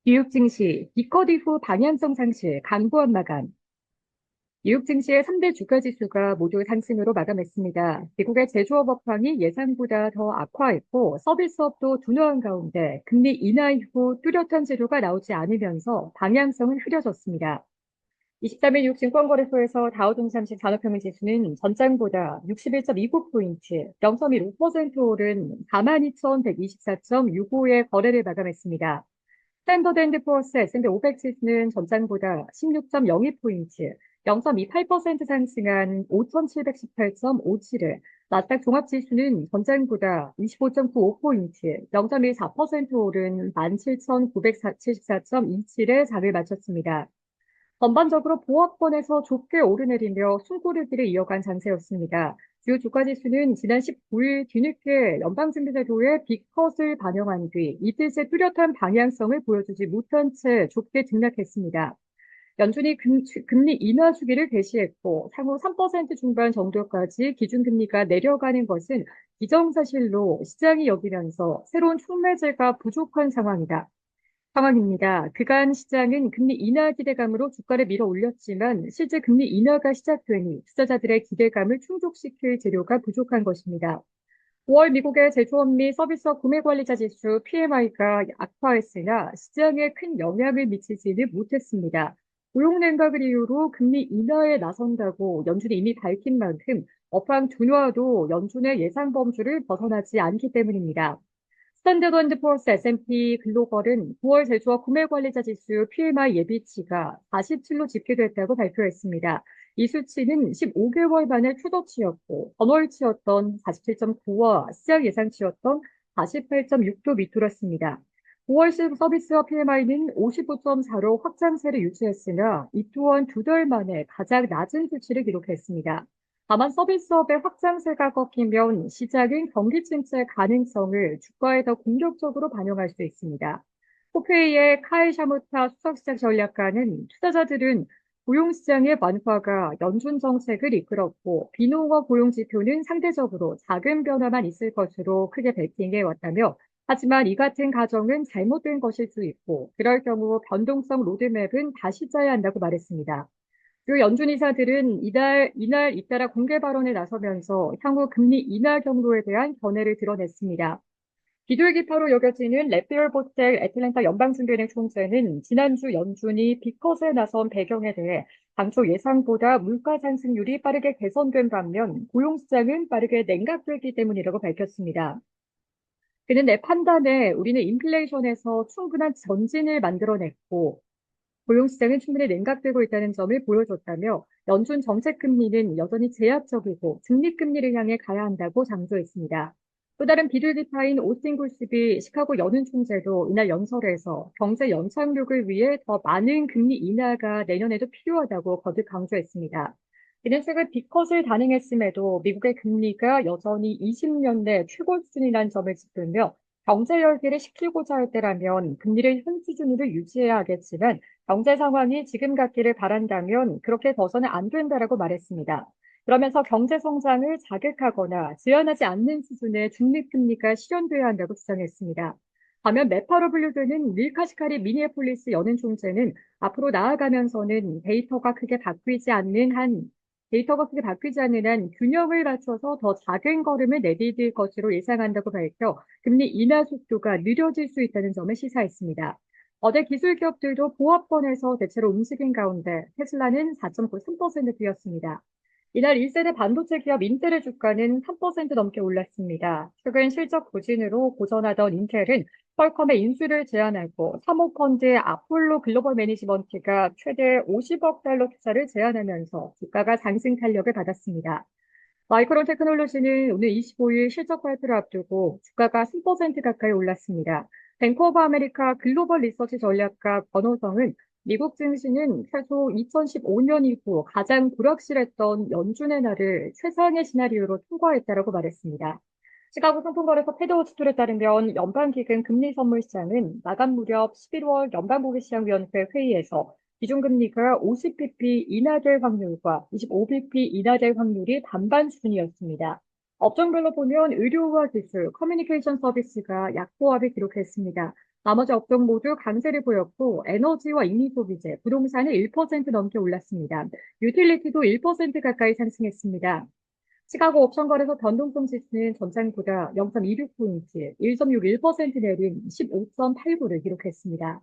뉴욕 증시 기껏 이후 방향성 상실, 강보합 마감. 뉴욕 증시의 3대 주가 지수가 모두 상승으로 마감했습니다. 미국의 제조업 업황이 예상보다 더 악화했고 서비스업도 둔화한 가운데 금리 인하 이후 뚜렷한 재료가 나오지 않으면서 방향성은 흐려졌습니다. 23일 뉴욕 증권거래소에서 다우존스 30 산업평균 지수는 전장보다 61.29포인트, 0.15% 오른 42,124.65의 거래를 마감했습니다. 스탠더드 앤 푸어스 S&P 500 지수는 전장보다 16.02포인트, 0.28% 상승한 5,718.57을, 나스닥 종합지수는 전장보다 25.95포인트, 0.14% 오른 17,974.27의 장을 마쳤습니다. 전반적으로 보합권에서 좁게 오르내리며 숨고르기를 이어간 장세였습니다. 주요 주가지수는 지난 19일 뒤늦게 연방준비제도의 빅컷을 반영한 뒤 이틀째 뚜렷한 방향성을 보여주지 못한 채 좁게 등락했습니다. 연준이 금리 인하 주기를 개시했고 향후 3% 중반 정도까지 기준금리가 내려가는 것은 기정사실로 시장이 여기면서 새로운 촉매제가 부족한 상황입니다. 그간 시장은 금리 인하 기대감으로 주가를 밀어 올렸지만 실제 금리 인하가 시작되니 투자자들의 기대감을 충족시킬 재료가 부족한 것입니다. 5월 미국의 제조업 및 서비스업 구매관리자 지수 PMI가 악화했으나 시장에 큰 영향을 미치지는 못했습니다. 고용 냉각을 이유로 금리 인하에 나선다고 연준이 이미 밝힌 만큼 업황 둔화도 연준의 예상 범주를 벗어나지 않기 때문입니다. 스탠더드 앤 푸어스 S&P 글로벌은 9월 제조업 구매관리자 지수 PMI 예비치가 47로 집계됐다고 발표했습니다. 이 수치는 15개월 만에 최저치였고, 전월치였던 47.9와 시장 예상치였던 48.6도 밑돌았습니다. 5월 서비스업 PMI는 55.4로 확장세를 유지했으나 이 또한 두 달 만에 가장 낮은 수치를 기록했습니다. 다만 서비스업의 확장세가 꺾이면 시장은 경기 침체 가능성을 주가에 더 공격적으로 반영할 수 있습니다. 코페이의 카이 샤무타 수석시장 전략가는 투자자들은 고용시장의 완화가 연준 정책을 이끌었고 비농업 고용 지표는 상대적으로 작은 변화만 있을 것으로 크게 베팅해 왔다며 하지만 이 같은 가정은 잘못된 것일 수 있고 그럴 경우 변동성 로드맵은 다시 짜야 한다고 말했습니다. 그 연준 이사들은 이날 잇따라 공개 발언에 나서면서 향후 금리 인하 경로에 대한 견해를 드러냈습니다. 비둘기파로 여겨지는 래피얼 보텍 애틀랜타 연방준비은행 총재는 지난주 연준이 빅컷에 나선 배경에 대해 당초 예상보다 물가 상승률이 빠르게 개선된 반면 고용시장은 빠르게 냉각됐기 때문이라고 밝혔습니다. 그는 내 판단에 우리는 인플레이션에서 충분한 전진을 만들어냈고 고용시장은 충분히 냉각되고 있다는 점을 보여줬다며 연준 정책 금리는 여전히 제약적이고 중립금리를 향해 가야 한다고 강조했습니다. 또 다른 비둘기파인 오스틴 굴스비 시카고 연은 총재도 이날 연설에서 경제 연착륙을 위해 더 많은 금리 인하가 내년에도 필요하다고 거듭 강조했습니다. 이는 최근 빅컷을 단행했음에도 미국의 금리가 여전히 20년 내 최고 수준이라는 점을 짚으며 경제 열기를 식히고자 할 때라면 금리를 현 수준으로 유지해야 하겠지만 경제 상황이 지금 같기를 바란다면 그렇게 둬서는 안 된다라고 말했습니다. 그러면서 경제 성장을 자극하거나 제한하지 않는 수준의 중립금리가 실현돼야 한다고 주장했습니다. 반면 매파로 분류되는 밀카시카리 미니애폴리스 연은 총재는 앞으로 나아가면서는 데이터가 크게 바뀌지 않는 한 균형을 맞춰서 더 작은 걸음을 내디딜 것으로 예상한다고 밝혀 금리 인하 속도가 느려질 수 있다는 점을 시사했습니다. 어제 기술 기업들도 보합권에서 대체로 움직인 가운데 테슬라는 4.93% 뛰었습니다. 이날 1세대 반도체 기업 인텔의 주가는 3% 넘게 올랐습니다. 최근 실적 부진으로 고전하던 인텔은 퀄컴의 인수를 제안하고 사모펀드의 아폴로 글로벌 매니지먼트가 최대 50억 달러 투자를 제안하면서 주가가 상승 탄력을 받았습니다. 마이크론 테크놀로지는 오늘 25일 실적 발표를 앞두고 주가가 3% 가까이 올랐습니다. 뱅크 오브 아메리카 글로벌 리서치 전략가 권호성은 미국 증시는 최소 2015년 이후 가장 불확실했던 연준의 날을 최상의 시나리오로 통과했다라고 말했습니다. 시카고 상품거래소 패드워치툴에 따르면 연방기금 금리 선물 시장은 마감 무렵 11월 연방고객시장위원회 회의에서 기준금리가 50bp 인하될 확률과 25bp 인하될 확률이 반반 수준이었습니다. 업종별로 보면 의료와 기술, 커뮤니케이션 서비스가 약보합을 기록했습니다. 나머지 업종 모두 강세를 보였고 에너지와 인위소비재, 부동산은 1% 넘게 올랐습니다. 유틸리티도 1% 가까이 상승했습니다. 시카고 옵션 거래소 변동성 지수는 전장보다 0.26포인트, 1.61% 내린 15.89를 기록했습니다.